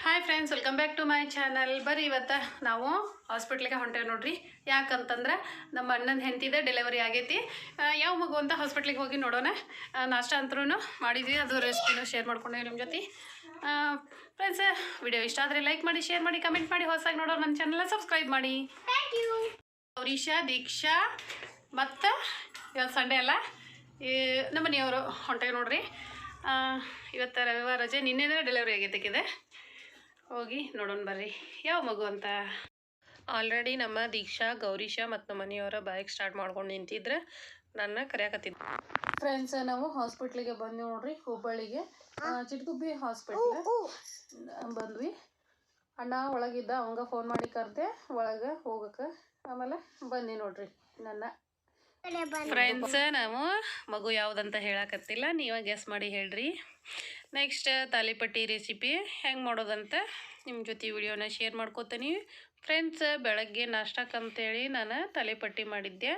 Hi friends, welcome back to my channel. ಬರ್ರಿ ಇವತ್ತು ನಾವು ಹಾಸ್ಪಿಟ್ಲಿಗೆ ಹೊಂಟೇವೆ ನೋಡ್ರಿ. ಯಾಕಂತಂದ್ರೆ ನಮ್ಮ ಅಣ್ಣನ ಹೆಂಡತಿದೆ ಡೆಲಿವರಿ ಆಗೈತಿ. ಯಾವ ಮಗು ಅಂತ ಹಾಸ್ಪಿಟ್ಲಿಗೆ ಹೋಗಿ ನೋಡೋಣ. ನಾಷ್ಟ ಅಂತರೂ ಮಾಡಿದ್ವಿ, ಅದು ರೆಸಿಪಿನೂ ಶೇರ್ ಮಾಡ್ಕೊಂಡೇವಿ ನಿಮ್ಮ ಜೊತೆ. ಫ್ರೆಂಡ್ಸ್, ವಿಡಿಯೋ ಇಷ್ಟ ಆದರೆ ಲೈಕ್ ಮಾಡಿ, ಶೇರ್ ಮಾಡಿ, ಕಮೆಂಟ್ ಮಾಡಿ. ಹೊಸದಾಗಿ ನೋಡೋರು ನನ್ನ ಚಾನಲ್ನ ಸಬ್ಸ್ಕ್ರೈಬ್ ಮಾಡಿ. ಗೌರೀಶಾ, ದೀಕ್ಷಾ ಮತ್ತು ಇವತ್ತು ಸಂಡೇ ಅಲ್ಲ, ನಮ್ಮ ಮನೆಯವರು ಹೊಂಟೇವೆ ನೋಡ್ರಿ. ಇವತ್ತು ರವಿವಾರ ರಜೆ, ನಿನ್ನೆನೇ ಡೆಲಿವರಿ ಆಗೈತೆ. ಹೋಗಿ ನೋಡೋಣ ಬರ್ರಿ ಯಾವ ಮಗು ಅಂತ. ಆಲ್ರೆಡಿ ನಮ್ಮ ದೀಕ್ಷಾ, ಗೌರೀಶಾ ಮತ್ತು ನಮ್ಮ ಮನೆಯವರ ಬೈಕ್ ಸ್ಟಾರ್ಟ್ ಮಾಡ್ಕೊಂಡು ನಿಂತಿದ್ರೆ ನನ್ನ ಕರೆಯಾಕತ್ತಿದ್ದೆ. ಫ್ರೆಂಡ್ಸ್, ನಾವು ಹಾಸ್ಪಿಟ್ಲಿಗೆ ಬಂದ್ವಿ ನೋಡ್ರಿ, ಹುಬ್ಬಳ್ಳಿಗೆ ಚಿಟ್ಗುಬ್ಬಿ ಹಾಸ್ಪಿಟ್ಲ್ ಬಂದ್ವಿ. ಅಣ್ಣ ಒಳಗಿದ್ದ, ಅವಂಗ ಫೋನ್ ಮಾಡಿ ಕರೆದೆ ಒಳಗೆ ಹೋಗಕ್ಕೆ. ಆಮೇಲೆ ಬಂದ್ವಿ ನೋಡ್ರಿ. ನನ್ನ ಫ್ರೆಂಡ್ಸ್, ನಾವು ಮಗು ಯಾವುದಂತ ಹೇಳಕತ್ತಿಲ್ಲ, ನೀವೇ ಗೆಸ್ ಮಾಡಿ ಹೇಳ್ರಿ. ನೆಕ್ಸ್ಟ್ ತಾಲಿಪಟ್ಟಿ ರೆಸಿಪಿ ಹೆಂಗೆ ಮಾಡೋದಂತ ನಿಮ್ಮ ಜೊತೆ ವಿಡಿಯೋನ ಶೇರ್ ಮಾಡ್ಕೋತೀನಿ. ಫ್ರೆಂಡ್ಸ್, ಬೆಳಗ್ಗೆ ನಾಷ್ಟಕ್ಕಂತೇಳಿ ನಾನು ತಾಲಿಪಟ್ಟಿ ಮಾಡಿದ್ದೆ.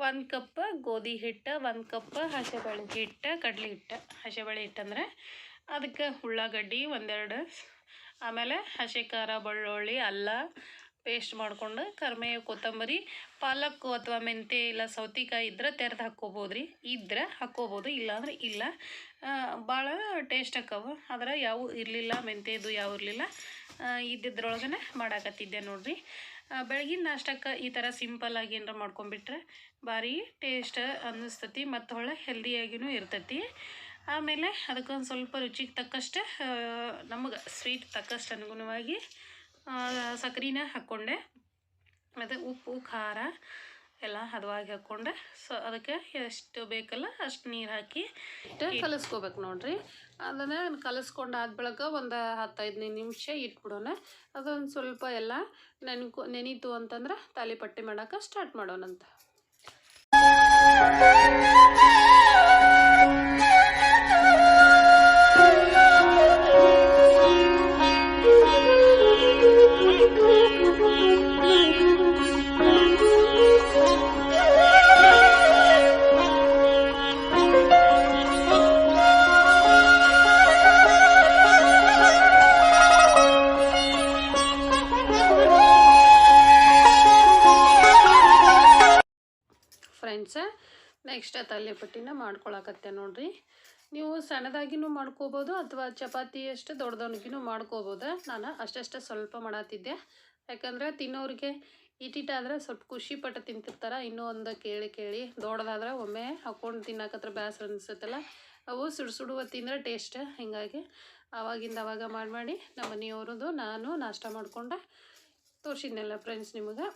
1 ಕಪ್ ಗೋಧಿ ಹಿಟ್ಟು, 1 ಕಪ್ ಹಸೆಬೇಳೆ ಹಿಟ್ಟು, ಕಡಲೆ ಹಿಟ್ಟು. ಹಸೆಬೇಳೆ ಹಿಟ್ಟು ಅಂದರೆ ಅದಕ್ಕೆ ಉಳ್ಳಾಗಡ್ಡಿ ಒಂದೆರಡು, ಆಮೇಲೆ ಹಸಿ ಖಾರ, ಬೆಳ್ಳುಳ್ಳಿ, ಅಲ್ಲ ಪೇಸ್ಟ್ ಮಾಡಿಕೊಂಡು, ಕರಿಬೇವು, ಕೊತ್ತಂಬರಿ, ಪಾಲಕ್ಕು ಅಥವಾ ಮೆಂತ್ಯ ಇಲ್ಲ ಸೌತೆಕಾಯಿ ಇದ್ರೆ ತೆರೆದು ಹಾಕ್ಕೋಬೋದು. ಇದ್ರೆ ಹಾಕ್ಕೋಬೋದು, ಇಲ್ಲಾಂದ್ರೆ ಇಲ್ಲ. ಭಾಳ ಟೇಸ್ಟ್ ಆಕ್ಕವು. ಆದ್ರೆ ಯಾವ ಇರಲಿಲ್ಲ, ಮೆಂತ್ಯದು ಯಾವ ಇರಲಿಲ್ಲ. ಇದ್ದಿದ್ರೊಳಗನೆ ಮಾಡಾಕತ್ತಿದ್ದೆ ನೋಡ್ರಿ. ಬೆಳಗಿನ ನಾಷ್ಟಕ್ಕೆ ಈ ಥರ ಸಿಂಪಲ್ಲಾಗಿ ಏನಾರ ಮಾಡ್ಕೊಂಬಿಟ್ರೆ ಭಾರಿ ಟೇಸ್ಟ್ ಅನ್ನಿಸ್ತತಿ ಮತ್ತು ಒಳ್ಳೆ ಹೆಲ್ದಿಯಾಗಿಯೂ ಇರ್ತೈತಿ. ಆಮೇಲೆ ಅದಕ್ಕೊಂದು ಸ್ವಲ್ಪ ರುಚಿಗೆ ತಕ್ಕಷ್ಟು, ನಮಗೆ ಸ್ವೀಟ್ ತಕ್ಕಷ್ಟು ಅನುಗುಣವಾಗಿ ಸಕ್ಕರೆನ ಹಾಕ್ಕೊಂಡೆ. ಮತ್ತು ಉಪ್ಪು, ಖಾರ ಎಲ್ಲ ಹದವಾಗಿ ಹಾಕ್ಕೊಂಡೆ. ಅದಕ್ಕೆ ಎಷ್ಟು ಬೇಕಲ್ಲ ಅಷ್ಟು ನೀರು ಹಾಕಿ ಕಲಿಸ್ಕೋಬೇಕು ನೋಡ್ರಿ. ಅದನ್ನು ಕಲಿಸ್ಕೊಂಡಾದ ಬಳಿಕ ಒಂದು 10-15 ನಿಮಿಷ ಇಟ್ಬಿಡೋಣ. ಅದೊಂದು ಸ್ವಲ್ಪ ಎಲ್ಲ ನೆನೀತು ಅಂತಂದ್ರೆ ತಾಲಿಪಟ್ಟಿ ಮಾಡೋಕೆ ಸ್ಟಾರ್ಟ್ ಮಾಡೋಣಂತ. ಫ್ರೆಂಡ್ಸ್, ನೆಕ್ಸ್ಟ್ ತಾಲಿಪಟ್ಟಿನ ಮಾಡ್ಕೊಳಕತ್ತೆ ನೋಡ್ರಿ. ನೀವು ಸಣ್ಣದಾಗಿನೂ ಮಾಡ್ಕೋಬೋದು ಅಥವಾ ಚಪಾತಿ ಅಷ್ಟು ದೊಡ್ಡದವನಿಗೂ ಮಾಡ್ಕೋಬೋದು. ನಾನು ಅಷ್ಟಷ್ಟು ಸ್ವಲ್ಪ ಮಾಡತ್ತಿದ್ದೆ, ಯಾಕಂದರೆ ತಿನ್ನೋರಿಗೆ ಇಟ್ಟಿಟ್ಟಾದರೆ ಸ್ವಲ್ಪ ಖುಷಿ ಪಟ್ಟು ತಿಂತಿರ್ತಾರೆ. ಇನ್ನೂ ಒಂದು ಕೇಳಿ ದೊಡ್ಡದಾದ್ರೆ ಒಮ್ಮೆ ಹಾಕ್ಕೊಂಡು ತಿನ್ನಕತ್ರ ಬೇಸರ ಅನಿಸುತ್ತಲ್ಲ, ಅವು ಸುಡುವ ತಿಂದರೆ ಟೇಸ್ಟ್. ಹೀಗಾಗಿ ಆವಾಗಿಂದ ಅವಾಗ ಮಾಡಿ ನಮ್ಮ ಮನೆಯವ್ರದ್ದು ನಾನು ನಾಷ್ಟ ಮಾಡ್ಕೊಂಡೆ ತೋರಿಸಿದ್ನೆಲ್ಲ ಫ್ರೆಂಡ್ಸ್ ನಿಮಗೆ.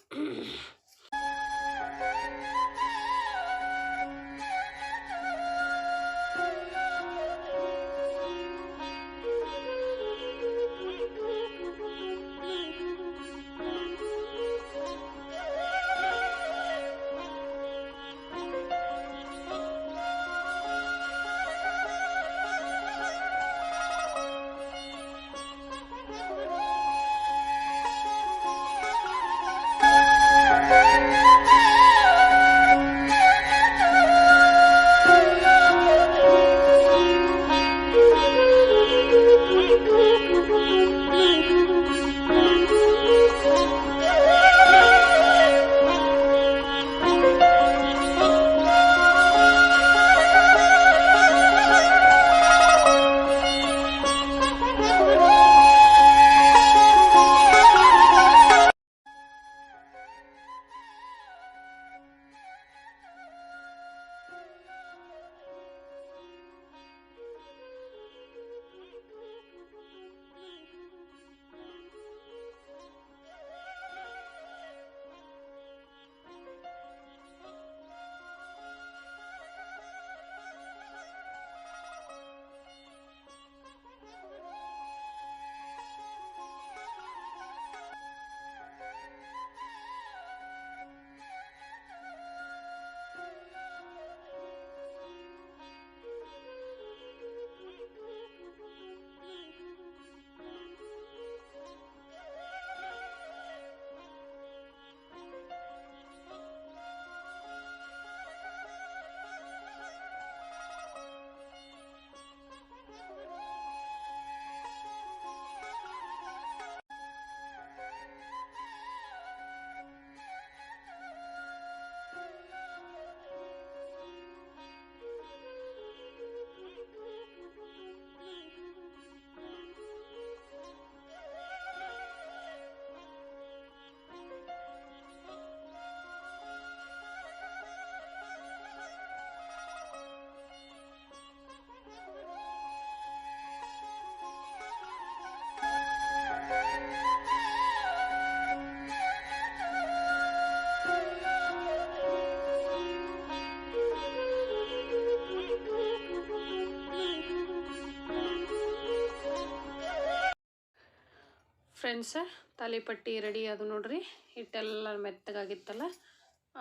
ಫ್ರೆಂಡ್ಸ್, ತಾಲಿಪಟ್ಟಿ ರೆಡಿ ಅದು ನೋಡ್ರಿ. ಹಿಟ್ಟೆಲ್ಲ ಮೆತ್ತಗಾಗಿತ್ತಲ್ಲ,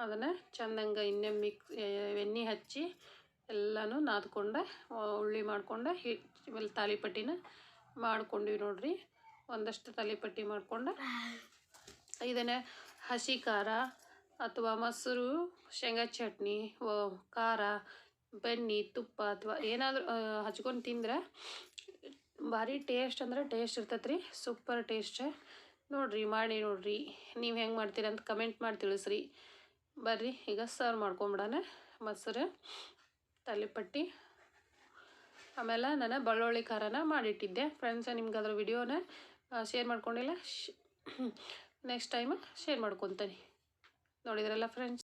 ಅದನ್ನು ಚೆಂದಂಗೆ ಎಣ್ಣೆ ಹಚ್ಚಿ ಎಲ್ಲನೂ ನಾದ್ಕೊಂಡು ಉಳ್ಳಿ ಮಾಡ್ಕೊಂಡು ಆಮೇಲೆ ತಾಲಿಪಟ್ಟಿನ ಮಾಡ್ಕೊಂಡ್ವಿ ನೋಡ್ರಿ. ಒಂದಷ್ಟು ತಾಲಿಪಟ್ಟಿ ಮಾಡ್ಕೊಂಡು ಇದನ್ನು ಹಸಿ ಖಾರ ಅಥವಾ ಮೊಸರು, ಶೇಂಗಾ ಚಟ್ನಿ, ಖಾರ, ಬೆಣ್ಣೆ, ತುಪ್ಪ ಅಥವಾ ಏನಾದರೂ ಹಚ್ಕೊಂಡು ತಿಂದ್ರೆ ಭಾರಿ ಟೇಸ್ಟ್ ಅಂದ್ರೆ ಟೇಸ್ಟ್ ಇರ್ತೈತೆ ರೀ. ಸೂಪರ್ ಟೇಸ್ಟ್ ನೋಡಿರಿ, ಮಾಡಿ ನೋಡಿರಿ. ನೀವು ಹೆಂಗೆ ಮಾಡ್ತೀರ ಅಂತ ಕಮೆಂಟ್ ಮಾಡಿ ತಿಳಿಸ್ರಿ. ಬರ್ರಿ ಈಗ ಸರ್ವ್ ಮಾಡ್ಕೊಂಬಿಡೋಣ. ಮೊಸರು, ತಾಲಿಪಟ್ಟಿ, ಆಮೇಲೆ ನಾನು ಬೆಳ್ಳುಳ್ಳಿ ಖಾರನ ಮಾಡಿಟ್ಟಿದ್ದೆ ಫ್ರೆಂಡ್ಸ್. ನಿಮ್ಗೆ ಅದರ ವಿಡಿಯೋನ ಶೇರ್ ಮಾಡ್ಕೊಂಡಿಲ್ಲ, ನೆಕ್ಸ್ಟ್ ಟೈಮ್ ಶೇರ್ ಮಾಡ್ಕೊತೀನಿ. ನೋಡಿದ್ರಲ್ಲ ಫ್ರೆಂಡ್ಸ್.